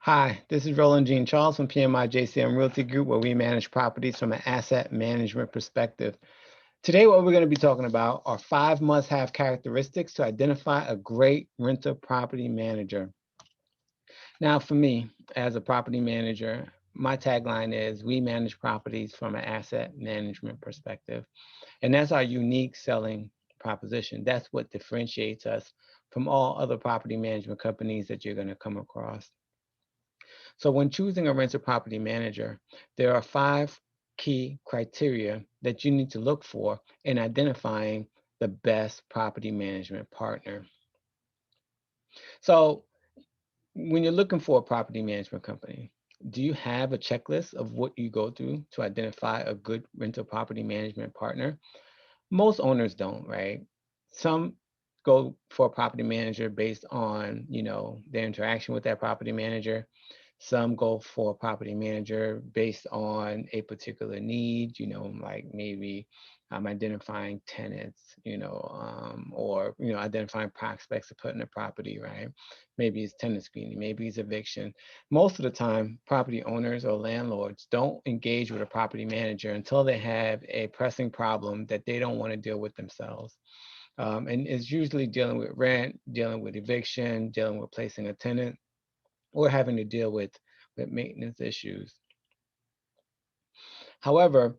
Hi, this is Roland Jean Charles from PMI JCM Realty Group, where we manage properties from an asset management perspective. Today, what we're going to be talking about are 5 must-have characteristics to identify a great rental property manager. Now, for me, as a property manager, my tagline is we manage properties from an asset management perspective. And that's our unique selling proposition. That's what differentiates us from all other property management companies that you're going to come across. So when choosing a rental property manager, there are 5 key criteria that you need to look for in identifying the best property management partner. So when you're looking for a property management company, do you have a checklist of what you go through to identify a good rental property management partner? Most owners don't, right? Some go for a property manager based on, their interaction with that property manager. Some go for a property manager based on a particular need, like maybe identifying tenants, or, identifying prospects to put in the property, right? Maybe it's tenant screening, maybe it's eviction. Most of the time, property owners or landlords don't engage with a property manager until they have a pressing problem that they don't want to deal with themselves. And it's usually dealing with rent, dealing with eviction, dealing with placing a tenant, or having to deal with maintenance issues. However,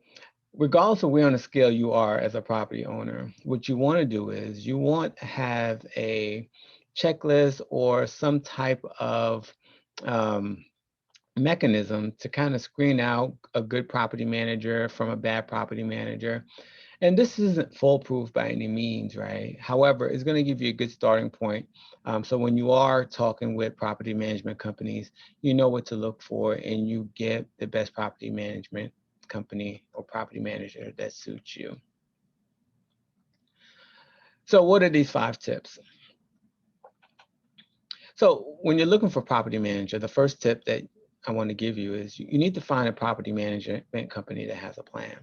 regardless of where on the scale you are as a property owner, what you want to do is you want to have a checklist or some type of um, mechanism to kind of screen out a good property manager from a bad property manager. And this isn't foolproof by any means, right? However, it's going to give you a good starting point. So when you are talking with property management companies, you know what to look for and you get the best property management company or property manager that suits you. So what are these 5 tips? So when you're looking for property manager, the first tip that I want to give you is you need to find a property management company that has a plan.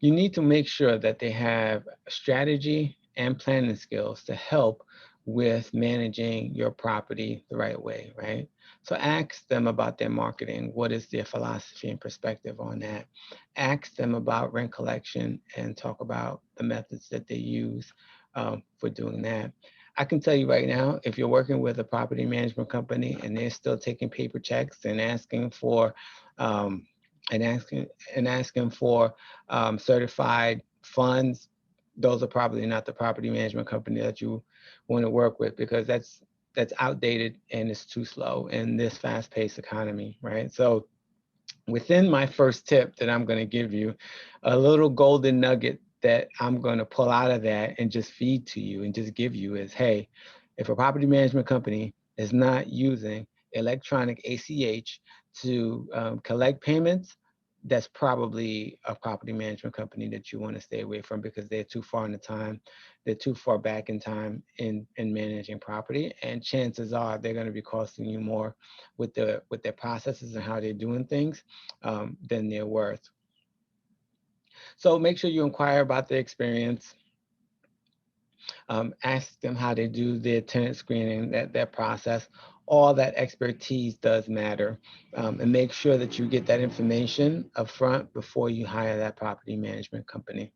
You need to make sure that they have strategy and planning skills to help with managing your property the right way, right? So ask them about their marketing. What is their philosophy and perspective on that? Ask them about rent collection and talk about the methods that they use for doing that. I can tell you right now, if you're working with a property management company and they're still taking paper checks and asking for um, and asking asking for certified funds, those are probably not the property management company that you want to work with, because that's outdated and it's too slow in this fast-paced economy, right? So within my first tip that I'm going to give you, a little golden nugget that I'm going to pull out of that and just feed to you and just give you is, hey, if a property management company is not using electronic ACH to collect payments, that's probably a property management company that you want to stay away from, because they're too far in the time, they're too far back in time in managing property, and chances are they're going to be costing you more with their processes and how they're doing things than they're worth. So make sure you inquire about their experience. Ask them how they do their tenant screening, that process. All that expertise does matter, and make sure that you get that information up front before you hire that property management company.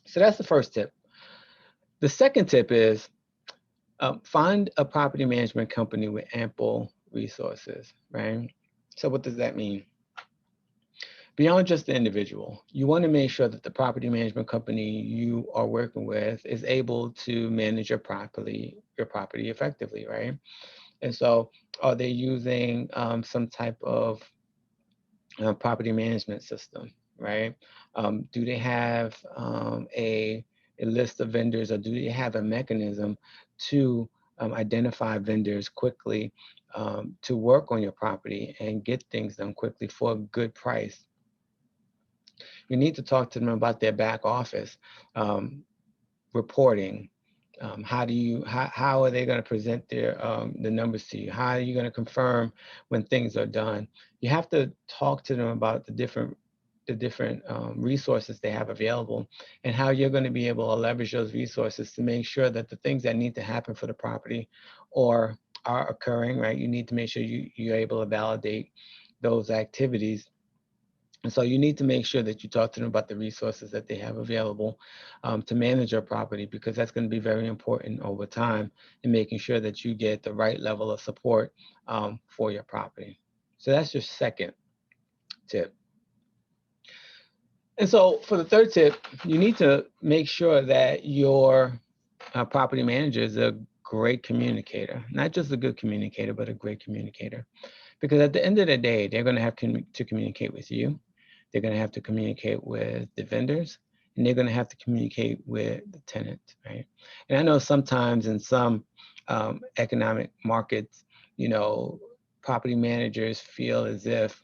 So that's the first tip. The second tip is find a property management company with ample resources, right? So what does that mean? Beyond just the individual, you want to make sure that the property management company you are working with is able to manage your property effectively, right? And so, are they using some type of property management system, right? Do they have a list of vendors, or do they have a mechanism to identify vendors quickly to work on your property and get things done quickly for a good price? You need to talk to them about their back office reporting. How are they going to present the numbers to you? How are you going to confirm when things are done? You have to talk to them about the different resources they have available, and how you're going to be able to leverage those resources to make sure that the things that need to happen for the property are are occurring, right? You need to make sure you're able to validate those activities. And so you need to make sure that you talk to them about the resources that they have available to manage your property, because that's going to be very important over time in making sure that you get the right level of support for your property. So that's your second tip. And so for the third tip, you need to make sure that your property manager is a great communicator, not just a good communicator, but a great communicator. Because at the end of the day, they're going to have to communicate with you. They're going to have to communicate with the vendors, and they're going to have to communicate with the tenant, right? And I know sometimes in some economic markets, you know, property managers feel as if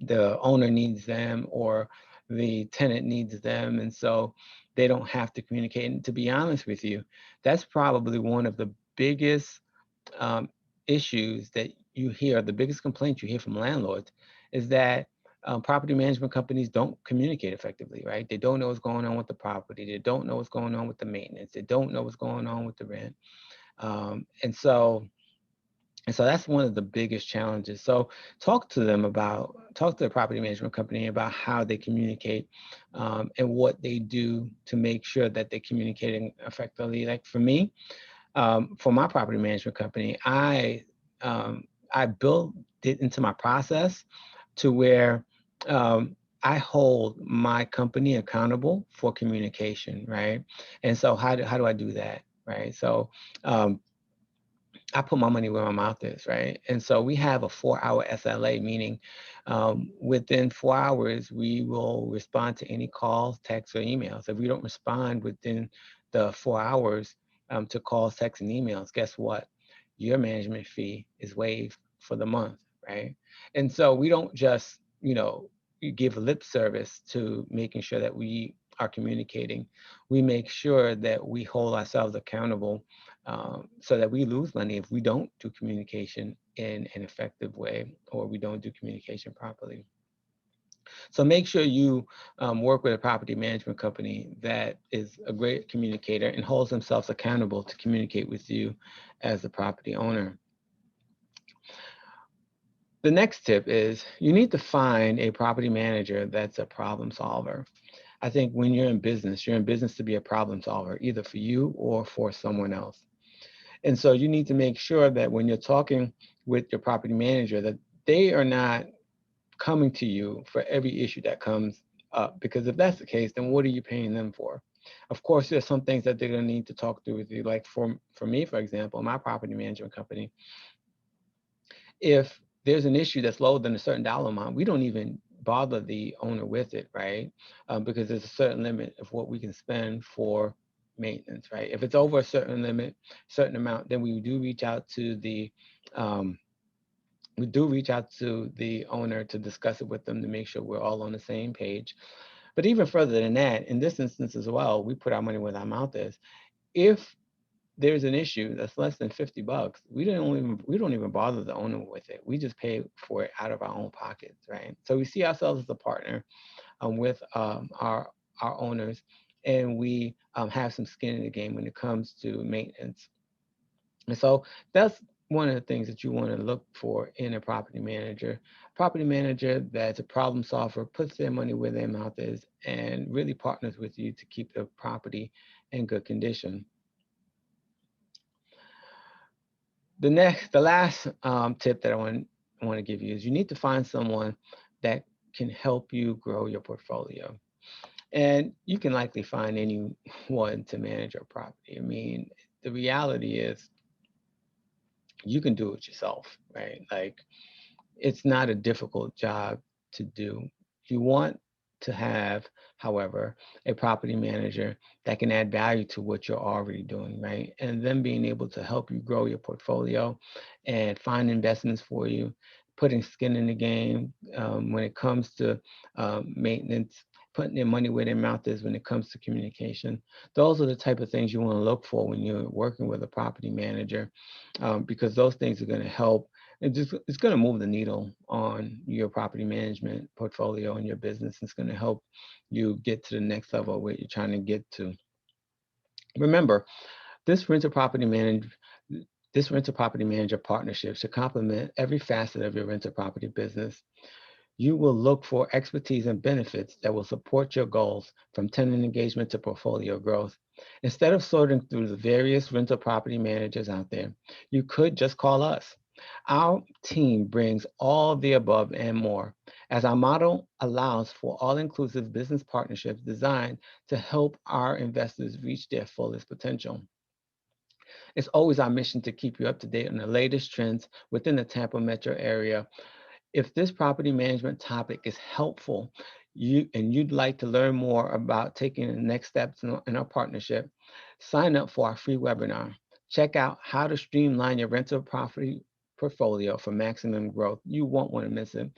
the owner needs them or the tenant needs them, and so they don't have to communicate. And to be honest with you, that's probably one of the biggest um, issues that you hear, the biggest complaints you hear from landlords, is that property management companies don't communicate effectively, right? They don't know what's going on with the property. They don't know what's going on with the maintenance. They don't know what's going on with the rent. Um, and so and so that's one of the biggest challenges. So talk to the property management company about how they communicate and what they do to make sure that they're communicating effectively. Like for me, for my property management company, I built it into my process to where I hold my company accountable for communication, right? And so how do I do that, right? So um, I put my money where my mouth is, right? And so we have a 4-hour SLA, meaning within 4 hours, we will respond to any calls, texts, or emails. If we don't respond within the 4 hours to calls, texts, and emails, guess what? Your management fee is waived for the month, right? And so we don't just, give lip service to making sure that we are communicating. We make sure that we hold ourselves accountable so that we lose money if we don't do communication in an effective way or we don't do communication properly. So make sure you work with a property management company that is a great communicator and holds themselves accountable to communicate with you as the property owner. The next tip is you need to find a property manager that's a problem solver. I think when you're in business to be a problem solver, either for you or for someone else. And so you need to make sure that when you're talking with your property manager, that they are not coming to you for every issue that comes up. Because if that's the case, then what are you paying them for? Of course, there's some things that they're going to need to talk through with you. Like for me, for example, my property management company, if there's an issue that's lower than a certain dollar amount, we don't even bother the owner with it, right? Because there's a certain limit of what we can spend for maintenance, right? If it's over a certain limit, certain amount, then um, we do reach out to the owner to discuss it with them to make sure we're all on the same page. But even further than that, in this instance as well, we put our money where our mouth is. If there's an issue that's less than $50, we don't even bother the owner with it. We just pay for it out of our own pockets, right? So we see ourselves as a partner with our owners, and we have some skin in the game when it comes to maintenance. And so that's one of the things that you want to look for in a property manager. Property manager that's a problem solver, puts their money where their mouth is, and really partners with you to keep the property in good condition. The last tip that I want to give you is you need to find someone that can help you grow your portfolio. And you can likely find anyone to manage your property. I mean, the reality is you can do it yourself, right? Like it's not a difficult job to do. You want to have, however, a property manager that can add value to what you're already doing, right? And then being able to help you grow your portfolio and find investments for you, putting skin in the game when it comes to maintenance, putting their money where their mouth is when it comes to communication. Those are the type of things you want to look for when you're working with a property manager, because those things are going to help it's going to move the needle on your property management portfolio and your business. It's going to help you get to the next level where you're trying to get to. Remember, this rental property This rental property manager partnership should complement every facet of your rental property business. You will look for expertise and benefits that will support your goals from tenant engagement to portfolio growth. Instead of sorting through the various rental property managers out there, you could just call us. Our team brings all the above and more, as our model allows for all inclusive business partnerships designed to help our investors reach their fullest potential. It's always our mission to keep you up to date on the latest trends within the Tampa metro area. If this property management topic is helpful, you'd like to learn more about taking the next steps in our partnership, sign up for our free webinar. Check out how to streamline your rental property portfolio for maximum growth. You won't want to miss it.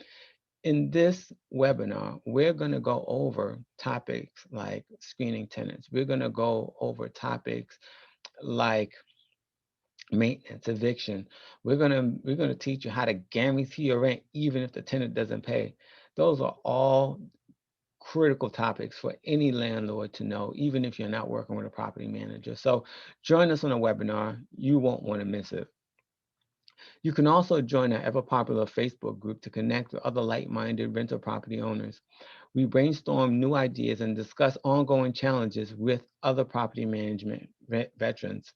In this webinar, we're going to go over topics like screening tenants. We're going to go over topics like maintenance, eviction. We're gonna teach you how to guarantee your rent even if the tenant doesn't pay. Those are all critical topics for any landlord to know, even if you're not working with a property manager. So join us on a webinar. You won't want to miss it. You can also join our ever popular Facebook group to connect with other like-minded rental property owners. We brainstorm new ideas and discuss ongoing challenges with other property management veterans.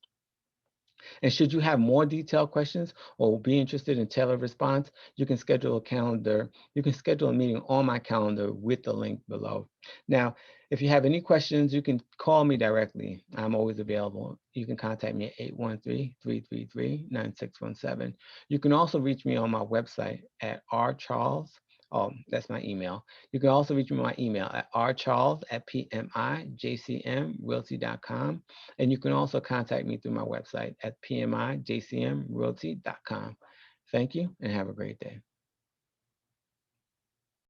And should you have more detailed questions or be interested in tailored response, you can schedule a meeting on my calendar with the link below. Now, if you have any questions, you can call me directly. I'm always available. You can contact me at 813-333-9617. You can also reach me on my website at rcharles. Oh, that's my email. You can also reach me on my email at rcharles@pmijcmrealty.com. And you can also contact me through my website at pmijcmrealty.com. Thank you and have a great day.